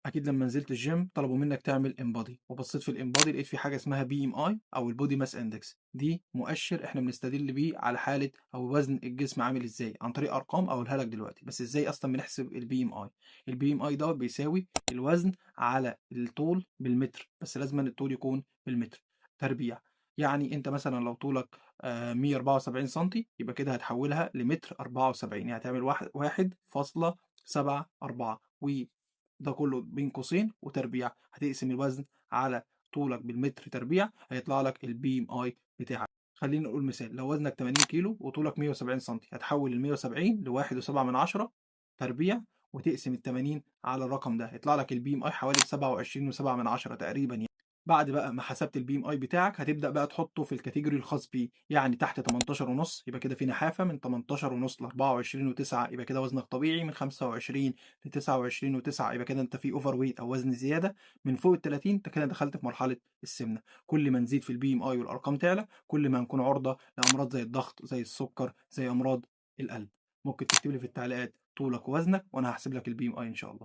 اكيد لما نزلت الجيم طلبوا منك تعمل انبادي، وبصيت في الانبادي لقيت في حاجه اسمها بي ام اي او البودي ماس اندكس. دي مؤشر احنا بنستدل بيه على حاله او وزن الجسم عامل ازاي عن طريق ارقام اقولها لك دلوقتي. بس ازاي اصلا بنحسب البي ام اي؟ البي ام اي دوت بيساوي الوزن على الطول بالمتر، بس لازم الطول يكون بالمتر تربيع. يعني انت مثلا لو طولك 174 سنتي، يبقى كده هتحولها لمتر 74، يعني هتعمل 1.74. ده كله بين قوسين وتربيع. هتقسم الوزن على طولك بالمتر تربيع، هيطلع لك البي ام اي بتاعك. خلينا نقول مثال، لو وزنك 80 كيلو وطولك 170 سم، هتحول ال 170 ل 1.7 تربيع، وتقسم ال 80 على الرقم ده، يطلع لك البي ام اي حوالي 27.7 تقريبا يعني. بعد بقى ما حسبت البي ام اي بتاعك، هتبدا بقى تحطه في الكاتيجوري الخاص بيه. يعني تحت 18 ونص يبقى كده في نحافه، من 18 ونص ل 24 و9 يبقى كده وزنك طبيعي، من 25 ل 29 و9 يبقى كده انت في اوفر ويت او وزن زياده، من فوق ال 30 انت كده دخلت في مرحله السمنه. كل ما نزيد في البي ام اي والارقام تعلى، كل ما هنكون عرضه لامراض زي الضغط، زي السكر، زي امراض القلب. ممكن تكتب لي في التعليقات طولك ووزنك وانا هحسب لك البي ام اي ان شاء الله.